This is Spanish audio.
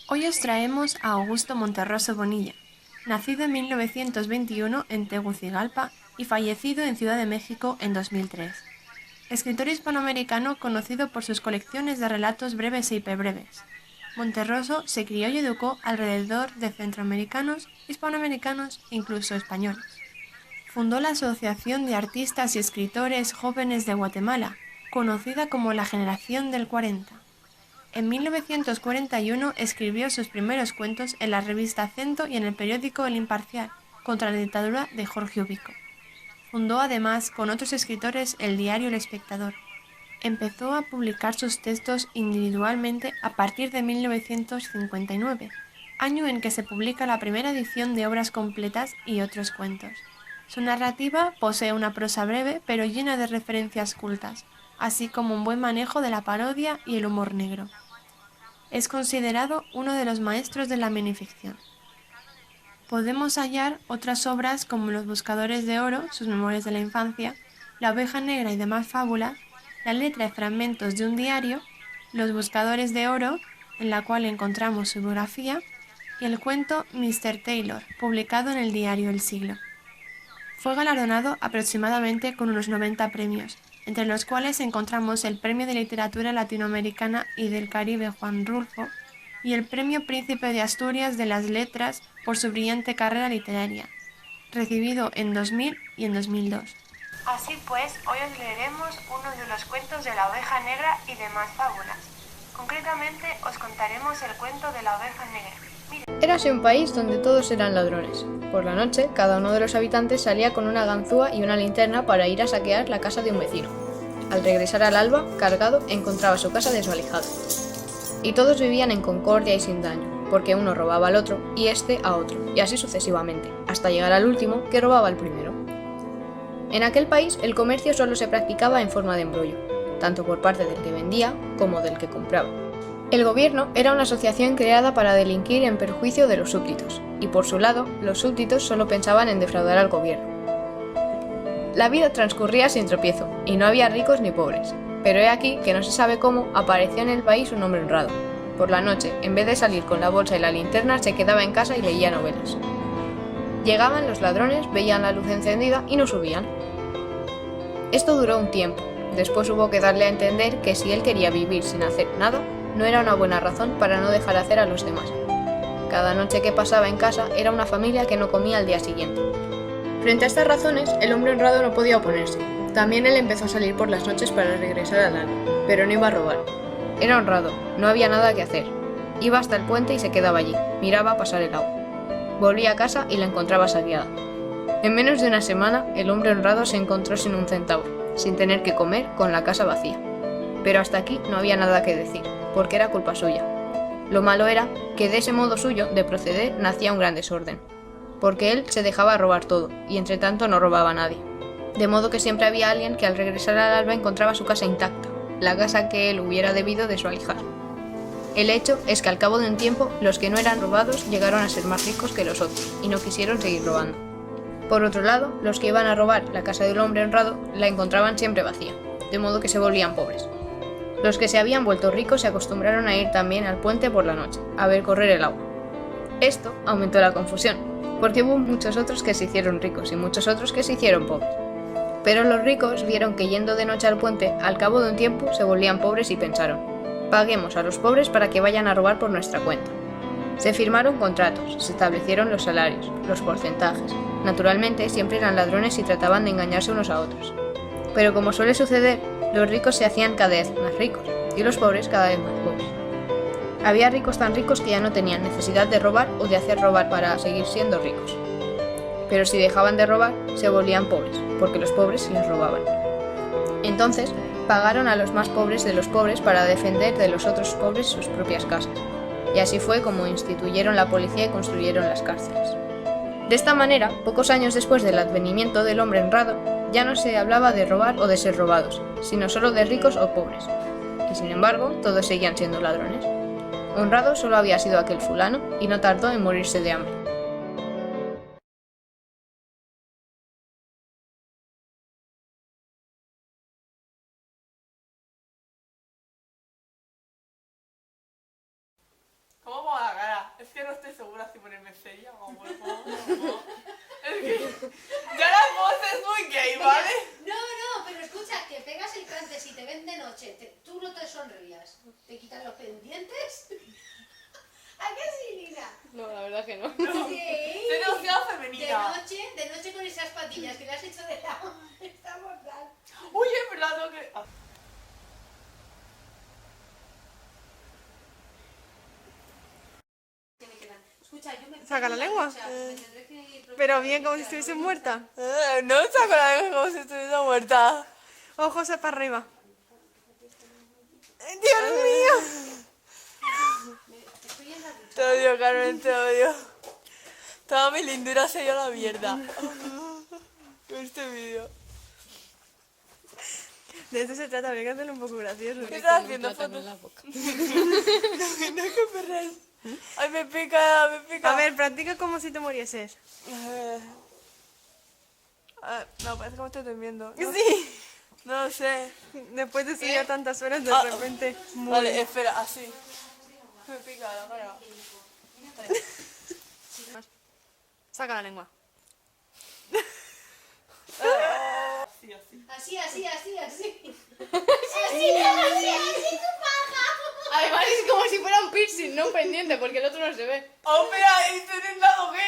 Hoy os traemos a Augusto Monterroso Bonilla, nacido en 1921 en Tegucigalpa y fallecido en Ciudad de México en 2003. Escritor hispanoamericano conocido por sus colecciones de relatos breves e hiperbreves. Monterroso se crió y educó alrededor de centroamericanos, hispanoamericanos e incluso españoles. Fundó la Asociación de Artistas y Escritores Jóvenes de Guatemala, conocida como la Generación del 40. En 1941 escribió sus primeros cuentos en la revista Acento y en el periódico El Imparcial, contra la dictadura de Jorge Ubico. Fundó además con otros escritores el diario El Espectador. Empezó a publicar sus textos individualmente a partir de 1959, año en que se publica la primera edición de obras completas y otros cuentos. Su narrativa posee una prosa breve pero llena de referencias cultas, así como un buen manejo de la parodia y el humor negro. Es considerado uno de los maestros de la minificción. Podemos hallar otras obras como Los Buscadores de Oro, sus memorias de la infancia, La Oveja Negra y demás fábulas, la letra de fragmentos de un diario, Los Buscadores de Oro, en la cual encontramos su biografía, y el cuento Mr. Taylor, publicado en el diario El Siglo. Fue galardonado aproximadamente con unos 90 premios, entre los cuales encontramos el Premio de Literatura Latinoamericana y del Caribe Juan Rulfo y el Premio Príncipe de Asturias de las Letras por su brillante carrera literaria, recibido en 2000 y en 2002. Así pues, hoy os leeremos uno de los cuentos de la Oveja Negra y demás fábulas. Concretamente, os contaremos el cuento de la Oveja Negra. Érase un país donde todos eran ladrones. Por la noche, cada uno de los habitantes salía con una ganzúa y una linterna para ir a saquear la casa de un vecino. Al regresar al alba, cargado, encontraba su casa desvalijada. Y todos vivían en concordia y sin daño, porque uno robaba al otro y este a otro, y así sucesivamente, hasta llegar al último, que robaba al primero. En aquel país, el comercio solo se practicaba en forma de embrollo, tanto por parte del que vendía como del que compraba. El gobierno era una asociación creada para delinquir en perjuicio de los súbditos, y por su lado, los súbditos solo pensaban en defraudar al gobierno. La vida transcurría sin tropiezo, y no había ricos ni pobres, pero he aquí que no se sabe cómo apareció en el país un hombre honrado. Por la noche, en vez de salir con la bolsa y la linterna, se quedaba en casa y leía novelas. Llegaban los ladrones, veían la luz encendida y no subían. Esto duró un tiempo, después hubo que darle a entender que si él quería vivir sin hacer nada, no era una buena razón para no dejar hacer a los demás. Cada noche que pasaba en casa era una familia que no comía al día siguiente. Frente a estas razones, el hombre honrado no podía oponerse. También él empezó a salir por las noches para regresar al alba, pero no iba a robar. Era honrado, no había nada que hacer. Iba hasta el puente y se quedaba allí, miraba pasar el agua. Volvía a casa y la encontraba saqueada. En menos de una semana, el hombre honrado se encontró sin un centavo, sin tener que comer, con la casa vacía. Pero hasta aquí no había nada que decir, porque era culpa suya. Lo malo era que de ese modo suyo de proceder nacía un gran desorden, porque él se dejaba robar todo, y entre tanto no robaba a nadie. De modo que siempre había alguien que al regresar al alba encontraba su casa intacta, la casa que él hubiera debido desvalijar. El hecho es que al cabo de un tiempo, los que no eran robados llegaron a ser más ricos que los otros, y no quisieron seguir robando. Por otro lado, los que iban a robar la casa del hombre honrado la encontraban siempre vacía, de modo que se volvían pobres. Los que se habían vuelto ricos se acostumbraron a ir también al puente por la noche, a ver correr el agua. Esto aumentó la confusión, porque hubo muchos otros que se hicieron ricos y muchos otros que se hicieron pobres. Pero los ricos vieron que yendo de noche al puente, al cabo de un tiempo se volvían pobres y pensaron: paguemos a los pobres para que vayan a robar por nuestra cuenta. Se firmaron contratos, se establecieron los salarios, los porcentajes. Naturalmente siempre eran ladrones y trataban de engañarse unos a otros. Pero como suele suceder, los ricos se hacían cada vez más ricos y los pobres cada vez más pobres. Había ricos tan ricos que ya no tenían necesidad de robar o de hacer robar para seguir siendo ricos. Pero si dejaban de robar, se volvían pobres, porque los pobres les robaban. Entonces, pagaron a los más pobres de los pobres para defender de los otros pobres sus propias casas. Y así fue como instituyeron la policía y construyeron las cárceles. De esta manera, pocos años después del advenimiento del hombre honrado, ya no se hablaba de robar o de ser robados, sino solo de ricos o pobres. Y sin embargo, todos seguían siendo ladrones. Honrado solo había sido aquel fulano y no tardó en morirse de hambre. ¿Cómo pongo la cara? Es que no estoy segura si ponerme seria o Es que ya la voz es muy gay, ¿vale? No, pero escucha, que pegas el cante, si te ven de noche, tú no te sonrías, te quitan los pendientes. ¿A qué sí, Lina? No, la verdad que no. Sí. Demasiado femenina. De noche con esas patillas que le has hecho de lado. Está mortal. Uy, es verdad, tengo que... Escucha, yo me... ¿Saca la lengua? O sea, me tendré que... Pero bien, como si estuviese muerta. No saco la lengua como si estuviese muerta. Ojos para arriba. ¡Dios mío! Estoy en la ducha. Te odio, Carmen, te odio. Toda mi lindura se dio a la mierda. Con este vídeo. De esto se trata, habría que hacerlo un poco gracioso. ¿Qué estás haciendo, Plátano foto? en la boca. No, que perres. Ay, me pica, me pica. A ver, practica como si te murieses. No, parece que me estoy durmiendo. Sí. No lo sé. Después de estudiar tantas horas, de repente... Vale, espera, así. Me pica la cara. Saca la lengua. Así, así. Así, tu paja. Además es como si fuera un piercing, no un pendiente, porque el otro no se ve. ¡Oh, espera! ¡Estoy en el lado gay!